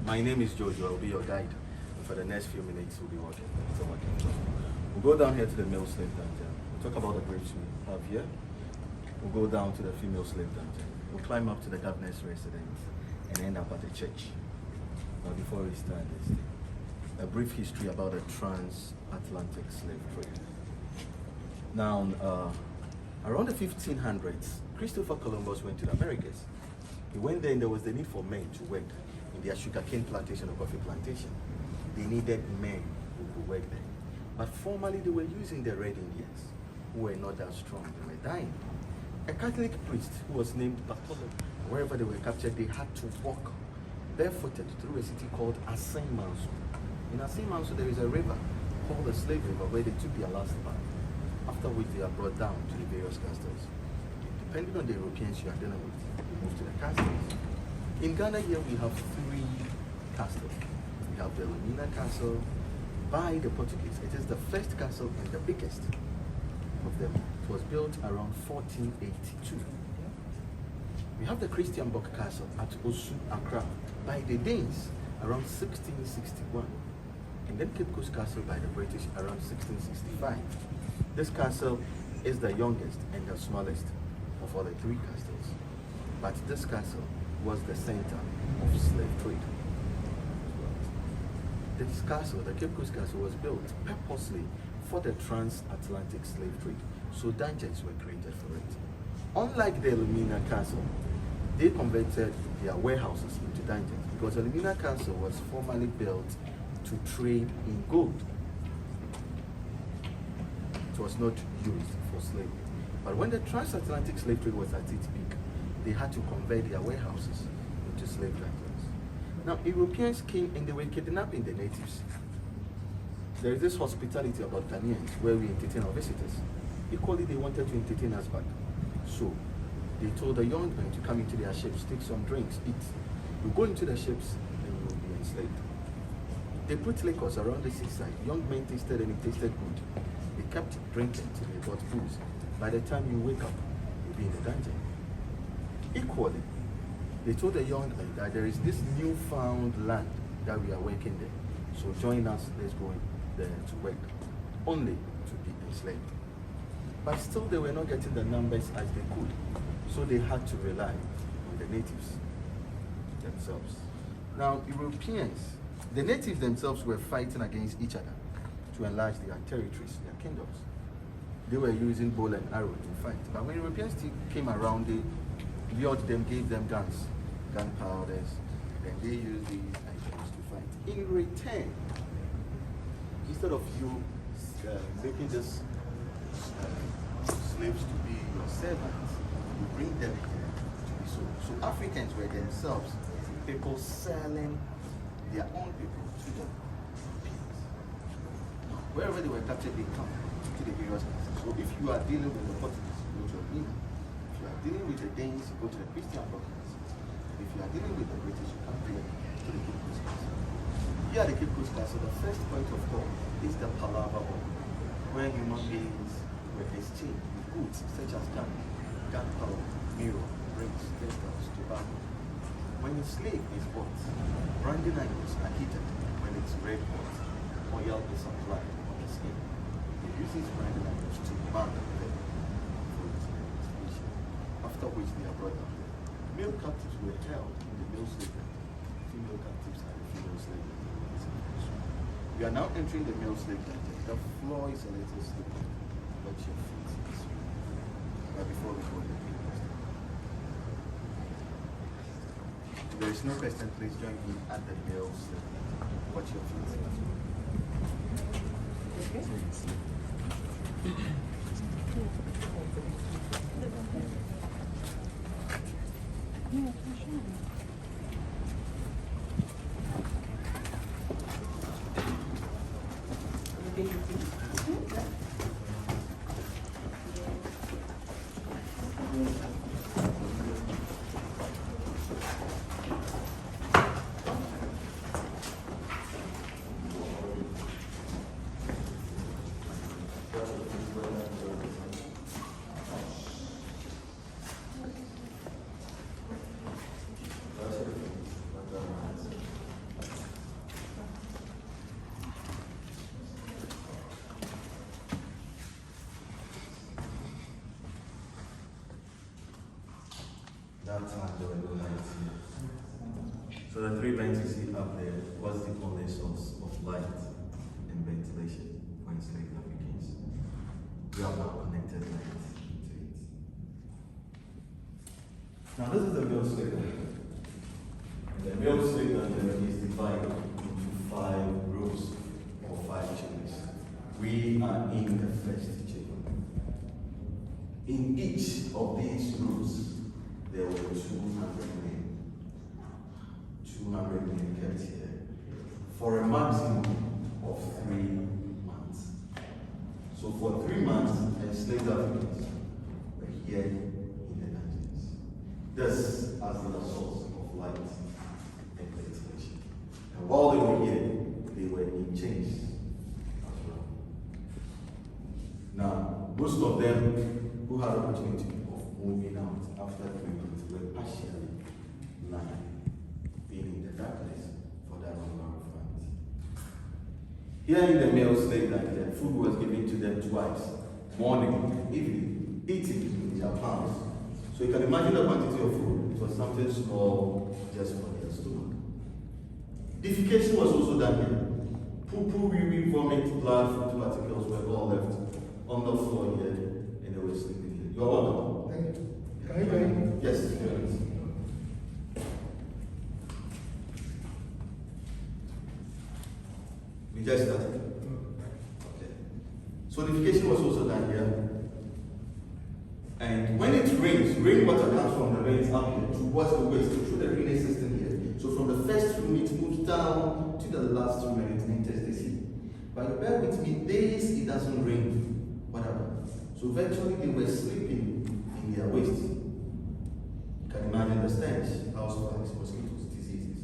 My name is Jojo. I'll be your guide. And for the next few minutes, we'll be walking. We'll go down here to the male slave dungeon. We'll talk about the graves we have here. We'll go down to the female slave dungeon. We'll climb up to the governor's residence and end up at the church. Now, before we start this, a brief history about the transatlantic slave trade. Now, around the 1500s, Christopher Columbus went to the Americas. He went there and there was the need for men to work in their sugarcane plantation or coffee plantation. They needed men who could work there. But formerly they were using the Red Indians, who were not that strong, they were dying. A Catholic priest who was named Bartholomew, wherever they were captured, they had to walk barefooted through a city called Asin Mansu. In Asin Mansu there is a river called the Slave River where they took their last bath, after which they are brought down to the various castles. Depending on the Europeans you are dealing with, you move to the castles. In Ghana here we have 3 castles. We have the Lumina Castle by the Portuguese. It is the first castle and the biggest of them. It was built around 1482. We have the Christian Bock Castle at Osu, Accra by the Danes around 1661. And then Cape Coast Castle by the British around 1665. This castle is the youngest and the smallest of all the 3 castles. But this castle was the center of slave trade. This castle, the Cape Coast Castle, was built purposely for the transatlantic slave trade. So dungeons were created for it. Unlike the Lumina Castle, they converted their warehouses into dungeons because the Lumina Castle was formerly built to trade in gold. It was not used for slavery. But when the transatlantic slave trade was at its peak, they had to convert their warehouses into slave dungeons. Now, Europeans came and they were kidnapping the natives. There is this hospitality about Ghanaians where we entertain our visitors. Equally, they wanted to entertain us back. So, they told the young men to come into their ships, take some drinks, eat. You go into the ships and you will be enslaved. They put liquors around the seaside. Young men tasted and it tasted good. They kept drinking till they got booze. By the time you wake up, you'll be in the dungeon. Equally, they told the young men that there is this newfound land that we are working there. So join us, let's go in there to work, only to be enslaved. But still they were not getting the numbers as they could. So they had to rely on the natives themselves. Now, Europeans, the natives themselves were fighting against each other to enlarge their territories, their kingdoms. They were using bow and arrow to fight. But when Europeans came around, they lured them, gave them guns, gunpowders, and they used these items to fight. In return, instead of you making this slaves to be your servants, you bring them here to be sold. So Africans were themselves people selling their own people to them. Wherever they were captured, they come to the various countries. So if you are dealing with the Portuguese, you go to Lima. If you are dealing with the Danes, you go to the Christian Portuguese. If you are dealing with the British, you come here to the Cape Coast Castle. Here at the Cape Coast Castle, the first point of call is the Palava Hall, where human beings were exchanged with goods such as gunpowder, mirror, rings, textiles, tobacco. When a slave is bought, branding irons are heated. When it's red hot, oil is applied on the skin. It uses branding irons to mark the leather for its expiation, after which they are brought down. Male captives were held in the male slave dungeon. Female captives are the female slave dungeon. We are now entering the male slave dungeon. The floor is a little slippery, but your feet is free. But before we go there, if there is no question, please join me at the male slave dungeon. Watch your feet. there were no lights here. So the three vents you see up there was the only source of light and ventilation for enslaved Africans. We have now connected light to it. Now this is the male slave dungeon. The male slave dungeon is divided into 5 rooms or 5 chambers. We are in the first chamber. In each of these rooms, there were 200 men. 200 men kept here for a maximum of 3 months. So for 3 months, enslaved Africans were here in the dungeons. This as the source of light and ventilation. And while they were here, they were in chains as well. Now, most of them who had the opportunity of moving out after 3 months were partially blind, being in the darkness for that number of months. Here in the male slave dungeon, food was given to them twice, morning and evening, eating in their palms. So you can imagine the quantity of food. It was something small just for their stomach. Defecation was also done here. Poo-poo, wee-wee, vomit, blood, food particles were all left on the floor here, and they were sleeping here. You are welcome. Thank you. Can I go in? Yes. We just started. Okay. So defecation was also done here. And when it rains, rainwater comes from the rains up here towards the west through the drainage system here. So from the first room it moves down to the last room and it enters the sea. But bear with me, days it doesn't rain. Whatever. So virtually they were sleeping in their waste. You can imagine the stench, houseflies, mosquitoes, diseases.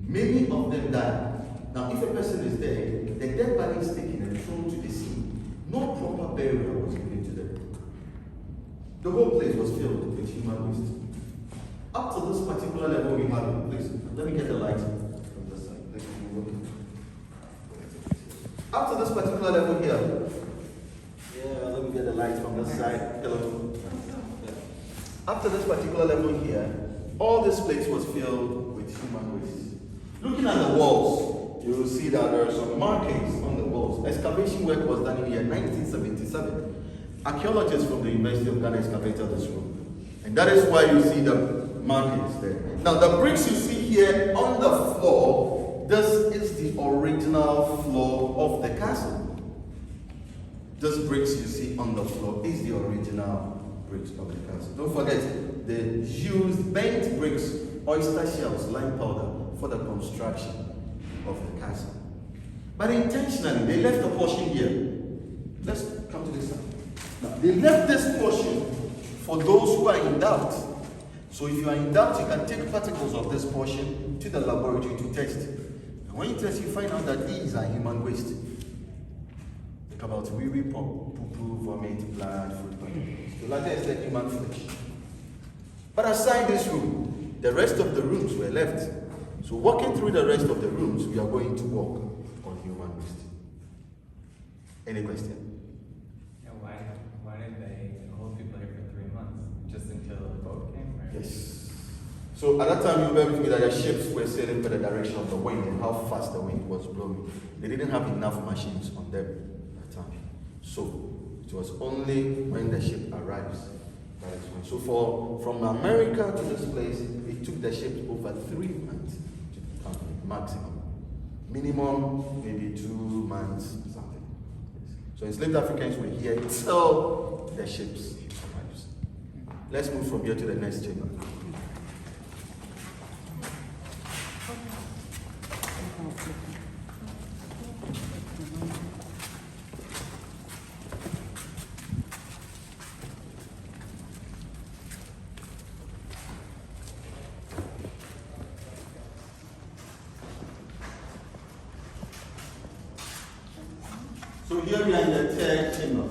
Many of them died. Now if a person is dead, the dead body is taken and thrown to the sea. No proper burial was given to them. The whole place was filled with human waste. Up to this particular level we have it. Please, let me get the light from this side. Up to this particular level here. Yeah, let me get the light from this side. Hello. Yeah. Up to this particular level here, all this place was filled with human waste. Looking at the walls, you will see that there are some markings on the walls. Excavation work was done in the year 1977. Archaeologists from the University of Ghana excavated this room. And that is why you see the markings there. Now the bricks you see here on the floor, this is the original floor of the castle. This bricks you see on the floor is the original bricks of the castle. Don't forget, they used bent bricks, oyster shells, lime powder for the construction of the castle. But intentionally, they left a portion here. Let's come to this side. Now, they left this portion for those who are in doubt. So if you are in doubt, you can take particles of this portion to the laboratory to test. And when you test, you find out that these are human waste. Think about wee-wee, poo-poo, vomit, blood, food particles. The latter is the human flesh. But aside this room, the rest of the rooms were left. So walking through the rest of the rooms, we are going to walk on human waste. Any question? Why did they hold people here for 3 months? Just until the boat came, right? Yes. So at that time, you bear with me that the ships were sailing for the direction of the wind and how fast the wind was blowing. They didn't have enough machines on them at that time. So it was only when the ship arrives. That is when. So from America to this place, it took the ship over 3 months to come, maximum. Minimum, maybe 2 months, something. So enslaved Africans were here till the ships arrives. Let's move from here to the next chamber. So here we are in the third chamber.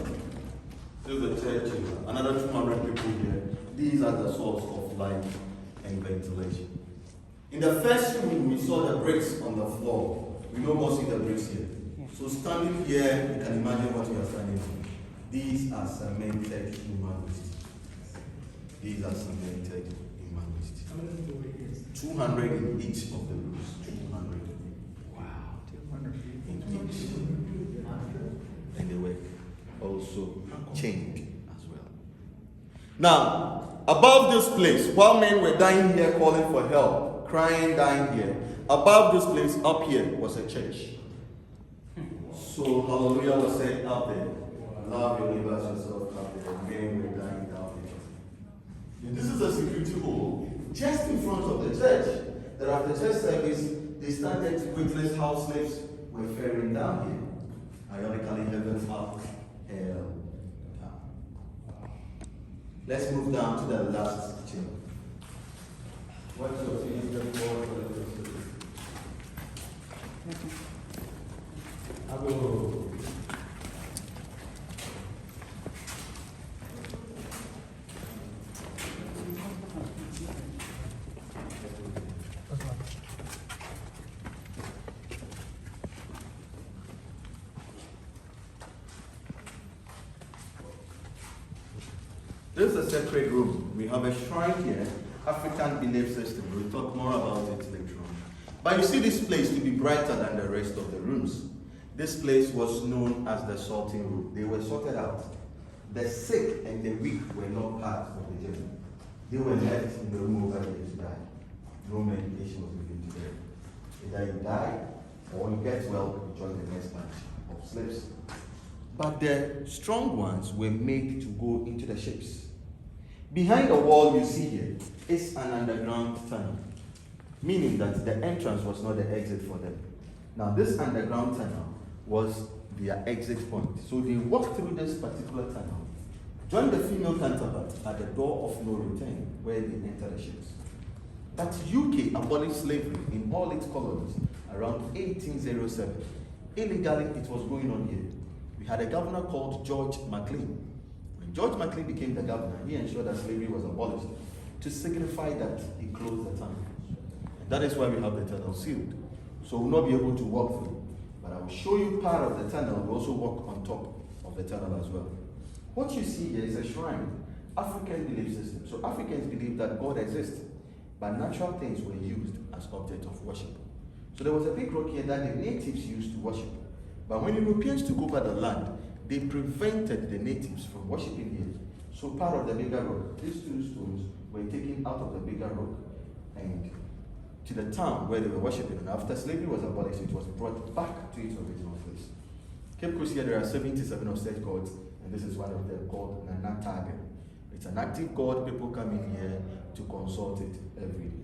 This is the third chamber. Another 200 people here. These are the source of light and ventilation. In the first room, we saw the bricks on the floor. We no more see the bricks here. So standing here, you can imagine what we are standing on. These are cemented human waste. These are cemented human in my waist. How many people are here? 200 in each of the rooms. 200 Wow, 200 people. in each. And they were also chained as well. Now, above this place, while men were dying here calling for help, crying, dying here, above this place, up here, was a church. So, hallelujah was said up there. Love your neighbors yourself up there. Men were dying down there. This is a security hole just in front of the church. That after church service, they started witless house slaves were faring down here. Ironically, heaven up, hell down. Let's move down to the last chamber. What's your opinion before This is a separate room. We have a shrine here, African belief system. We'll talk more about it later on. But you see this place to be brighter than the rest of the rooms. This place was known as the sorting room. They were sorted out. The sick and the weak were not part of the journey. They were left in the room over there to die. No medication was given to them. Either you die or you get well, you join the next batch of slaves. But the strong ones were made to go into the ships. Behind the wall you see here is an underground tunnel, meaning that the entrance was not the exit for them. Now this underground tunnel was their exit point. So they walked through this particular tunnel, joined the female counterpart at the door of no return, where they enter the ships. But UK abolished slavery in all its colonies around 1807. Illegally, it was going on here. We had a governor called George Mclean. When George Mclean became the governor, he ensured that slavery was abolished to signify that he closed the tunnel. And that is why we have the tunnel sealed. So we'll not be able to walk through. But I will show you part of the tunnel. We also walk on top of the tunnel as well. What you see here is a shrine, African belief system. So Africans believe that God exists, but natural things were used as object of worship. So there was a big rock here that the natives used to worship. But when Europeans took over the land, they prevented the natives from worshiping here. So part of the bigger rock, these two stones were taken out of the bigger rock and to the town where they were worshiping. And after slavery was abolished, it was brought back to its original place. Cape Coast here, there are 77 of such gods, and this is one of them called Nanataga. It's an active god. People come in here to consult it every day.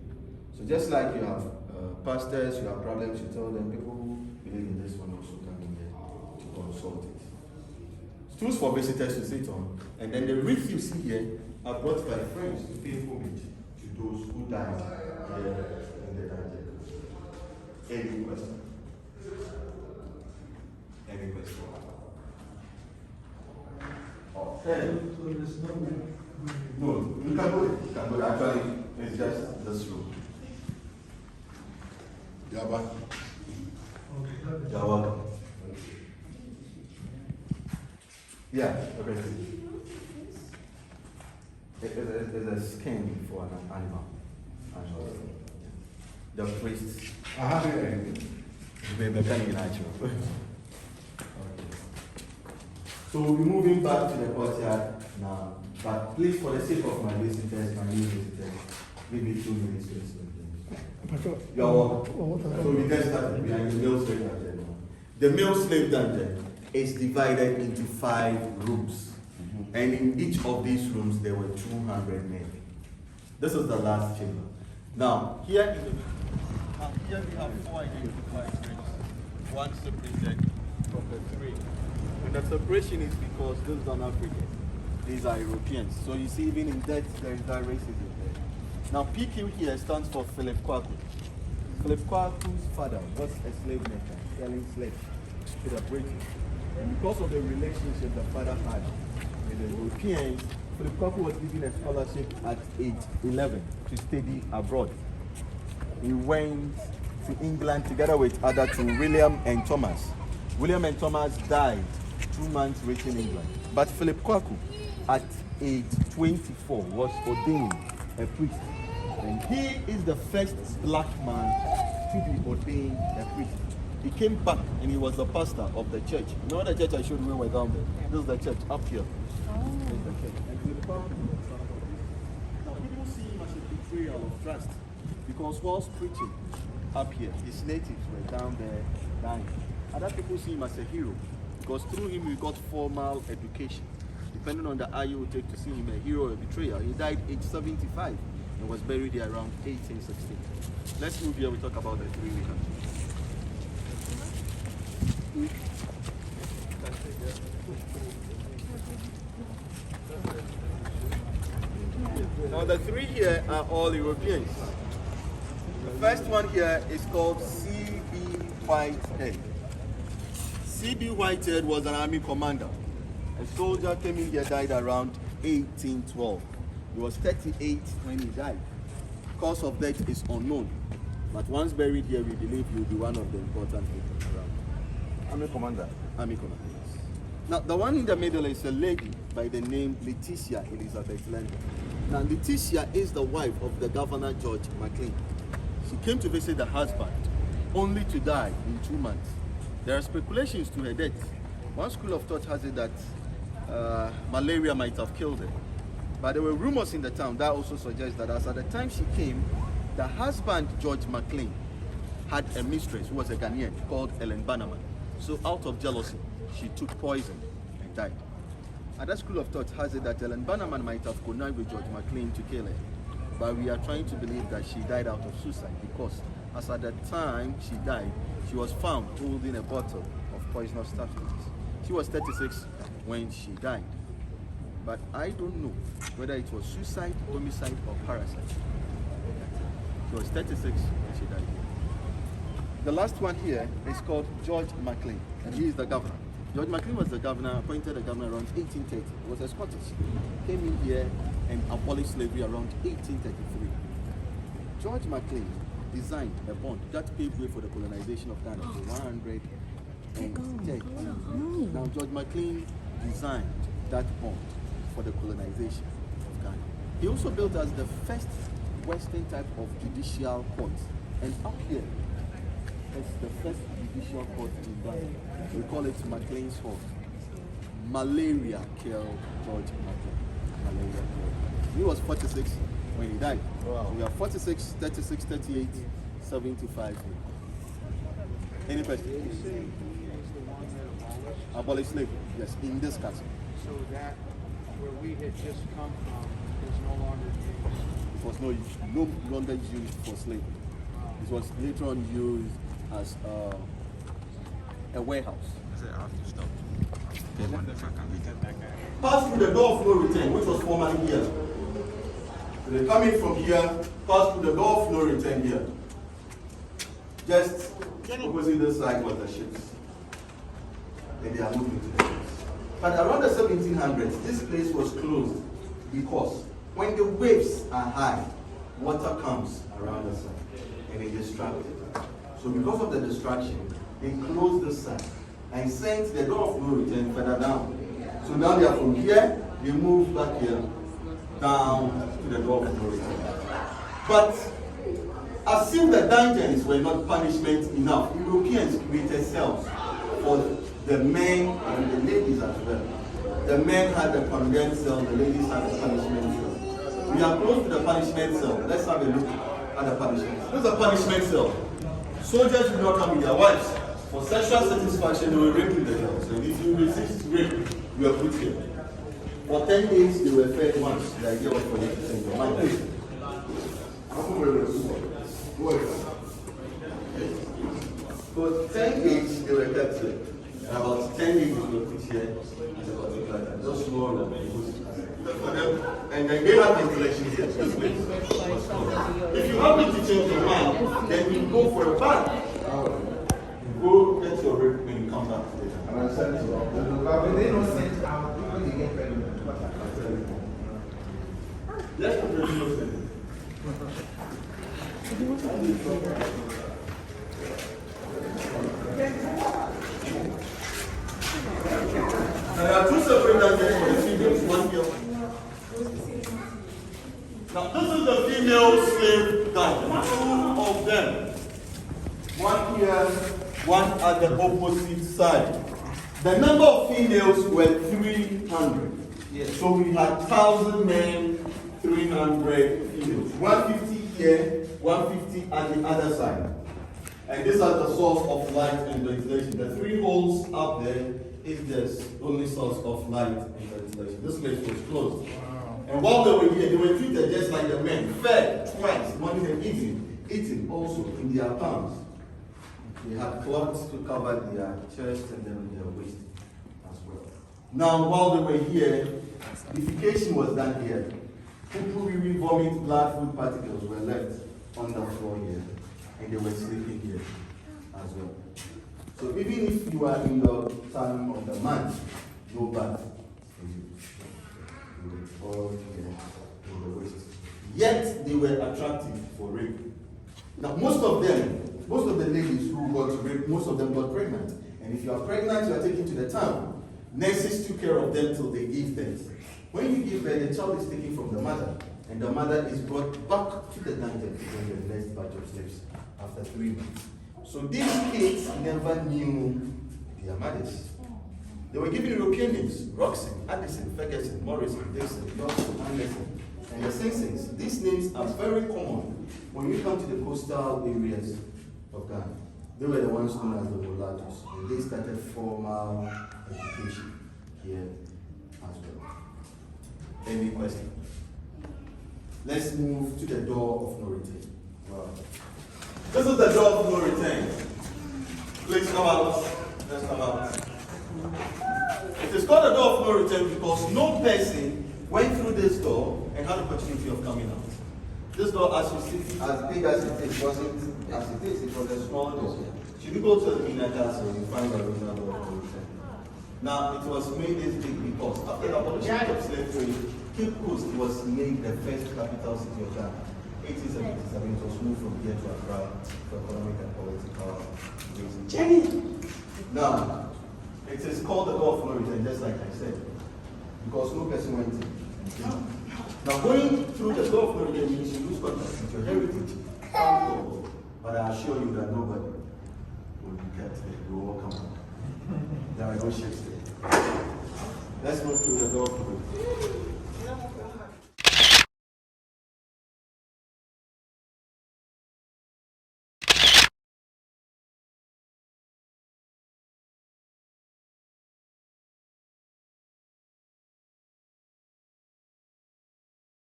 So just like you have pastors, you have problems, you tell them. People who believe in this one also come in here to consult it. Stools for visitors to sit on, and then the wreaths you see here are brought by friends to pay homage to those who died here in the dungeon. Any question? Any question? Okay. So there's no way. No, you can go. You can go. Actually, it's just this room. Okay. You're welcome. Yeah, okay. It's a skin for an animal. The priests. So we'll be moving back to the courtyard now. But please, for the sake of my visitors, my new visitors, maybe 2 minutes to explain things. You're welcome. So we get started behind the male slave dungeon now. The male slave dungeon is divided into 5 rooms. And in each of these rooms, there were 200 men. This is the last chamber. Now, here we have 4 identified groups. One separated from the 3. And the separation is because these are Africans. These are Europeans. So you see, even in that, there is that racism there. Now, PQ here stands for Philip Kwaku. Philip Kwaku's father was a slave maker, selling slaves to the British. And because of the relationship the father had with the Europeans, Philip Kwaku was given a scholarship at age 11 to study abroad. He went to England together with other 2, William and Thomas. William and Thomas died 2 months reaching England. But Philip Kwaku, at age 24, was ordained a priest And he is the first black man to be ordained a priest. He came back and he was the pastor of the church. You know the church I showed you when we were down there? This is the church up here. This is the church. And to the power now people see him as a betrayal of trust because whilst preaching up here, his natives were down there dying. Other people see him as a hero because through him we got formal education. Depending on the eye you would take to see him a hero or a betrayer. He died age 75 and was buried here around 1816. Let's move here, we talk about the three countries. Now the three here are all Europeans. The first one here is called C.B. Whitehead. C.B. Whitehead was an army commander. A soldier came in here, died around 1812. He was 38 when he died. Cause of death is unknown. But once buried here, we believe he will be one of the important people around. Army commander. Army commander, yes. Now, the one in the middle is a lady by the name Leticia Elizabeth Lender. Now, Leticia is the wife of the governor, George Mclean. She came to visit the husband, only to die in 2 months. There are speculations to her death. One school of thought has it that malaria might have killed her. But there were rumors in the town that also suggest that as at the time she came, the husband, George Mclean, had a mistress who was a Ghanaian called Ellen Bannerman. So out of jealousy, she took poison and died. Another school of thought has it that Ellen Bannerman might have connived with George Mclean to kill her. But we are trying to believe that she died out of suicide because as at the time she died, she was found holding a bottle of poisonous substance. She was 36 when she died. But I don't know whether it was suicide, homicide, or parasite. She was 36 when she died. The last one here is called George Mclean, and he is the governor. George Mclean was the governor, appointed the governor around 1830. He was a Scottish. Came in here and abolished slavery around 1833. George Mclean designed a bond that paved way for the colonization of Ghana for 130. Now George Mclean designed that bond for the colonization of Ghana. He also built us the first Western type of judicial court. And up here is the first judicial court in Ghana. We call it Mclean's Hall. Malaria killed George Mclean. Malaria killed him. He was 46 when he died. Wow. So we are 46, 36, 38, 75. Any question? Abolish slavery, yes, in this castle. So that where we had just come from is no longer used. It was no longer used for slavery. It was later on used as a warehouse. Pass through the door of no return, which was formerly here. So they're coming from here, pass through the door of no return here. Just opposite this side was the ships. And they are moving to the ships. But around the 1700s, this place was closed because when the waves are high, water comes around the side and it distracts it. So because of the distraction, they closed the side and sent the door of no return further down. So now they are from here, they move back here, down to the door of no return. But as if the dungeons were not punishment enough, Europeans created cells for the men and the ladies as well. The men had the condemned cell, the ladies had the punishment cell. We are close to the punishment cell. Let's have a look at the punishment cell. This is a punishment cell. Soldiers do not come with their wives. For sexual satisfaction, they were raped in the jail. So if you resist rape, you are put here. For 10 days, they were fed once. The idea was for them to send your mind. For 10 days, they were kept here. And about 10 days, they were put here as a particular time. Just small for them. And then they have ventilation here. This place. If you happen to change your mind, then you go for a bath. Go get your rape when you come back later. And I said to them, but they don't send out when they get pregnant. Let's put the videos in. There are two separate dungeons for the females, one here. Now this is the female slave them. One here, one at the opposite side. The number of females were 300. Yes. So we had 1,000 men, 300 females. 150 here, 150 at the other side. And these are the source of light and ventilation. The 3 holes up there is the only source of light and ventilation. This place was closed. And while they were here, they were treated just like the men, fed twice, morning and eating also in their palms. They had cloths to cover their chest and then their waist as well. Now, while they were here, defecation was done here. Poo-poo, vomit, blood, food particles were left on the floor here, and they were sleeping here as well. So even if you are in the time of the month, no bath for you. You were all here in the waist. Yet they were attractive for rape. Now most of the ladies who got raped, most of them got pregnant. And if you are pregnant, you are taken to the town. Nurses took care of them till they gave birth. When you give birth, the child is taken from the mother, and the mother is brought back to the dungeon to join the next batch of slaves after 3 months. So these kids never knew their mothers. They were given European names: Roxy, Addison, Ferguson, Morrison, Dixon, Dawson, Anderson, and the Simpsons. These names are very common when you come to the coastal areas of Ghana. They were the ones known as the mulattoes, and they started formal education here as well. Any question? Let's move to the door of no return. Wow. This is the door of no return. Please come out. Let's come out. It is called the door of no return because no person went through this door and had the opportunity of coming out. This door, as you see, as big as it is, wasn't as it is. It was a small door. Should you go to the inner castle, you find the original door of no return. Now, it was made this big because after the abolition of slavery, Cape Coast was made the first capital city of Ghana. 1877, it was moved from here to Accra for economic and political reasons. Jenny! Now, it is called the door of no return, just like I said, because no person went in. Now, going through the door of no return means you lose contact with your heritage. But I assure you that nobody will be kept there. You will all come out. There are no ships there. Let's move through the door of no return.